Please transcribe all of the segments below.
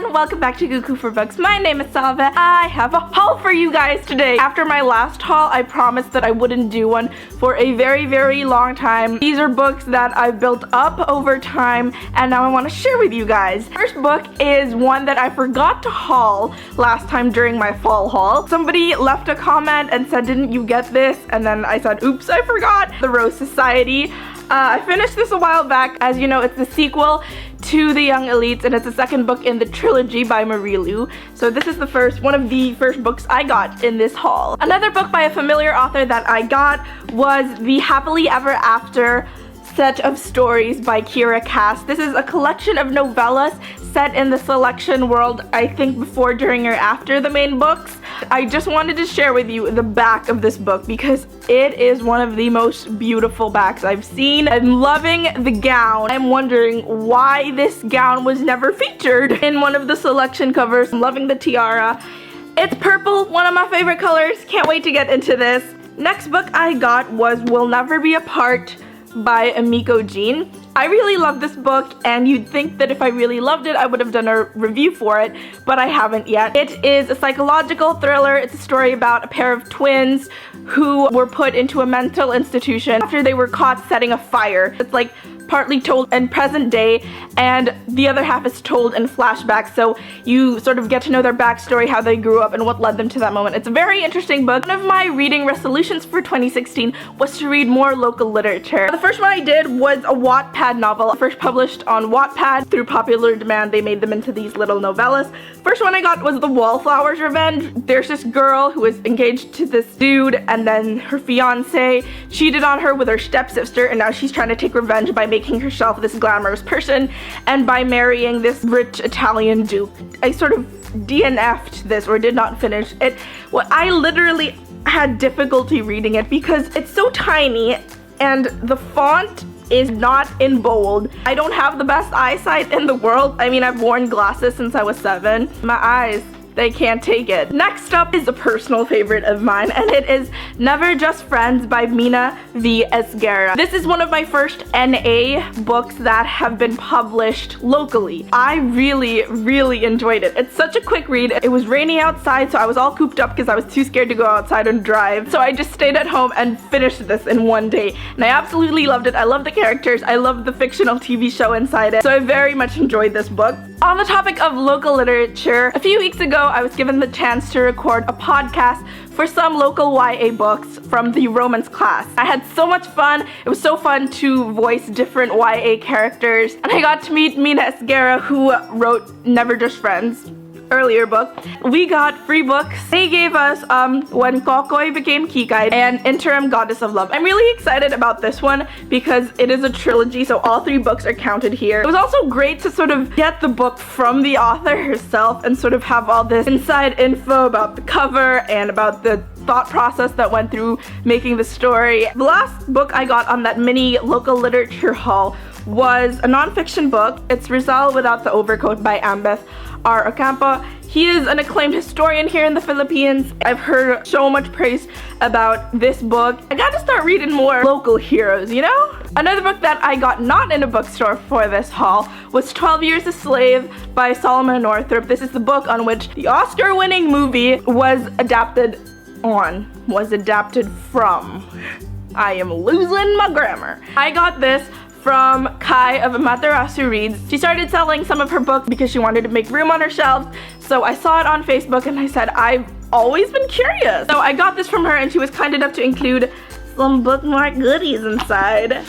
and welcome back to Cuckoo for Books. My name is Salva. I have a haul for you guys today. After my last haul, I promised that I wouldn't do one for a very long time. These are books that I've built up over time and now I want to share with you guys. First book is one that I forgot to haul last time during my fall haul. Somebody left a comment and said, "Didn't you get this?" And then I said, "Oops, I forgot." The Rose Society. I finished this a while back. As you know, it's the sequel to The Young Elites, and it's the second book in the trilogy by Marie Lu. So this is one of the first books I got in this haul. Another book by a familiar author that I got was the Happily Ever After set of stories by Kira Cass. This is a collection of novellas set in the selection world, I think before, during, or after the main books. I just wanted to share with you the back of this book because it is one of the most beautiful backs I've seen. I'm loving the gown. I'm wondering why this gown was never featured in one of the selection covers. I'm loving the tiara. It's purple, one of my favorite colors. Can't wait to get into this. Next book I got was We'll Never Be Apart by Emiko Jean. I really love this book, and you'd think that if I really loved it, I would have done a review for it, but I haven't yet. It is a psychological thriller. It's a story about a pair of twins who were put into a mental institution after they were caught setting a fire. It's like partly told in present day and the other half is told in flashback, so you sort of get to know their backstory, how they grew up, and what led them to that moment. It's a very interesting book. One of my reading resolutions for 2016 was to read more local literature. The first one I did was a Wattpad novel, first published on Wattpad. Through popular demand, they made them into these little novellas. First one I got was The Wallflower's Revenge. There's this girl who is engaged to this dude, and then her fiance cheated on her with her stepsister, and now she's trying to take revenge by making herself this glamorous person and by marrying this rich Italian duke. I sort of DNF'd this, or did not finish it. I literally had difficulty reading it because it's so tiny and the font is not in bold. I don't have the best eyesight in the world. I mean, I've worn glasses since I was 7. My eyes, they can't take it. Next up is a personal favorite of mine, and it is Never Just Friends by Mina V. Esguerra. This is one of my first NA books that have been published locally. I really enjoyed it. It's such a quick read. It was raining outside, so I was all cooped up because I was too scared to go outside and drive. So I just stayed at home and finished this in one day, and I absolutely loved it. I love the characters. I love the fictional TV show inside it. So I very much enjoyed this book. On the topic of local literature, a few weeks ago I was given the chance to record a podcast for some local YA books from the romance class. I had so much fun. It was so fun to voice different YA characters, and I got to meet Mina Esguerra, who wrote Never Just Friends, earlier book. We got free books. They gave us When Kokoi Became Kikai and Interim Goddess of Love. I'm really excited about this one because it is a trilogy, so all 3 books are counted here. It was also great to sort of get the book from the author herself and sort of have all this inside info about the cover and about the thought process that went through making the story. The last book I got on that mini local literature haul was a nonfiction book. It's Rizal Without the Overcoat by Ambeth R. Ocampo. He is an acclaimed historian here in the Philippines. I've heard so much praise about this book. I gotta start reading more local heroes, you know? Another book that I got not in a bookstore for this haul was 12 Years a Slave by Solomon Northrop. This is the book on which the Oscar-winning movie was adapted from. I am losing my grammar. I got this from Kai of Amaterasu Reads. She started selling some of her books because she wanted to make room on her shelves, so I saw it on Facebook and I said, I've always been curious. So I got this from her, and she was kind enough to include some bookmark goodies inside.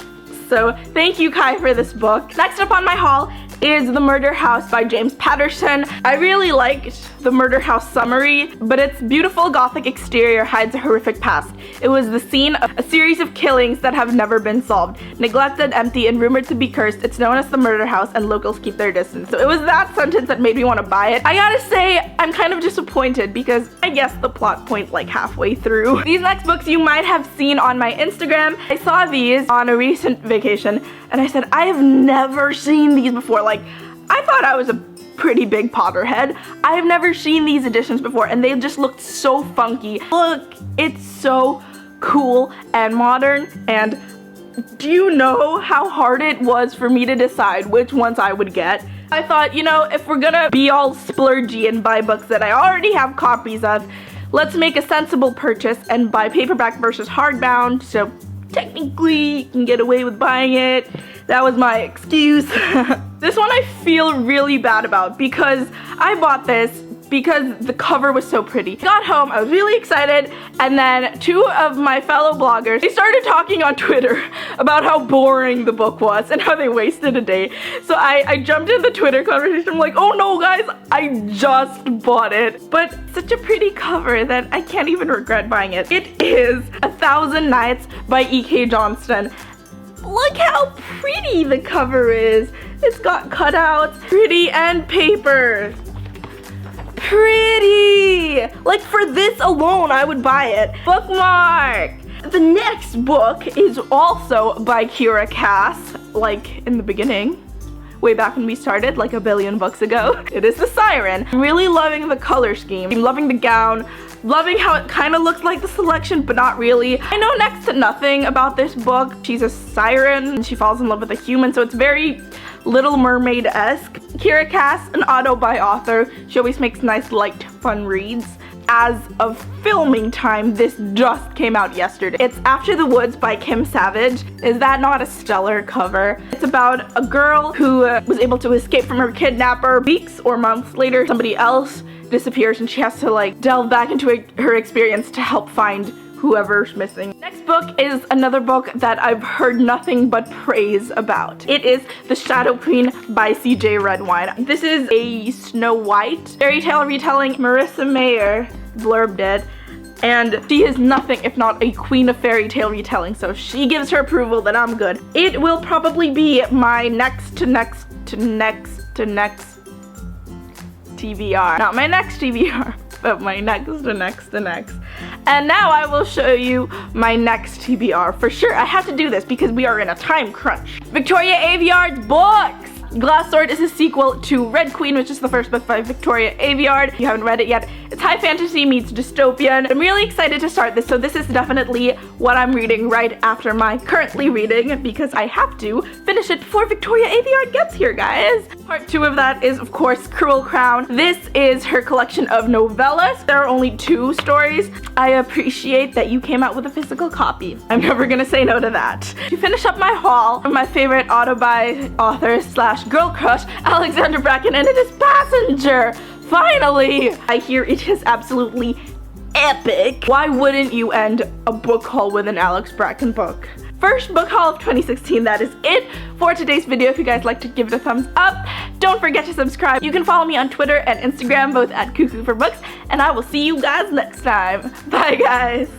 So thank you, Kai, for this book. Next up on my haul is The Murder House by James Patterson. I really liked the Murder House summary, but its beautiful gothic exterior hides a horrific past. It was the scene of a series of killings that have never been solved. Neglected, empty, and rumored to be cursed, it's known as the Murder House, and locals keep their distance. So it was that sentence that made me want to buy it. I gotta say, I'm kind of disappointed because I guessed the plot point like halfway through. These next books you might have seen on my Instagram. I saw these on a recent vacation, and I said, I have never seen these before. Like, I thought I was a pretty big Potterhead. I have never seen these editions before, and they just looked so funky. Look, it's so cool and modern, and do you know how hard it was for me to decide which ones I would get? I thought, you know, if we're gonna be all splurgy and buy books that I already have copies of, let's make a sensible purchase and buy paperback versus hardbound, so technically you can get away with buying it. That was my excuse. This one I feel really bad about because I bought this because the cover was so pretty. Got home, I was really excited, and then two of my fellow bloggers, they started talking on Twitter about how boring the book was and how they wasted a day. So I jumped in the Twitter conversation. I'm like, oh no guys, I just bought it. But such a pretty cover that I can't even regret buying it. It is 1,000 Nights by E.K. Johnston. Look how pretty the cover is. It's got cutouts, pretty, and paper. Pretty! Like for this alone, I would buy it. Bookmark! The next book is also by Kira Cass, like in the beginning. Way back when we started, like a billion books ago. It is The Siren. I'm really loving the color scheme. I'm loving the gown. Loving how it kind of looks like the selection, but not really. I know next to nothing about this book. She's a siren and she falls in love with a human, so it's very Little Mermaid-esque. Kira Cass, an auto by author. She always makes nice, light, fun reads. As of filming time, this just came out yesterday. It's After the Woods by Kim Savage. Is that not a stellar cover? It's about a girl who was able to escape from her kidnapper. Weeks or months later, somebody else disappears and she has to like delve back into her experience to help find whoever's missing. Next book is another book that I've heard nothing but praise about. It is The Shadow Queen by C.J. Redwine. This is a Snow White fairy tale retelling. Marissa Mayer blurbed it, and she is nothing if not a queen of fairy tale retelling, so if she gives her approval, then I'm good. It will probably be my next TBR. Not my next TBR, but my next. And now I will show you my next TBR. For sure, I have to do this because we are in a time crunch. Victoria Aveyard's books! Glass Sword is a sequel to Red Queen, which is the first book by Victoria Aveyard. If you haven't read it yet, it's high fantasy meets dystopian. I'm really excited to start this, so this is definitely what I'm reading right after my currently reading because I have to finish it before Victoria Aveyard gets here, guys. Part 2 of that is, of course, Cruel Crown. This is her collection of novellas. There are only 2 stories. I appreciate that you came out with a physical copy. I'm never gonna say no to that. To finish up my haul of my favorite auto-buy author / girl crush, Alexandra Bracken, and it is Passenger! Finally! I hear it is absolutely epic. Why wouldn't you end a book haul with an Alex Bracken book? First book haul of 2016, that is it for today's video. If you guys like to give it a thumbs up, don't forget to subscribe. You can follow me on Twitter and Instagram, both at Cuckoo for Books, and I will see you guys next time. Bye guys!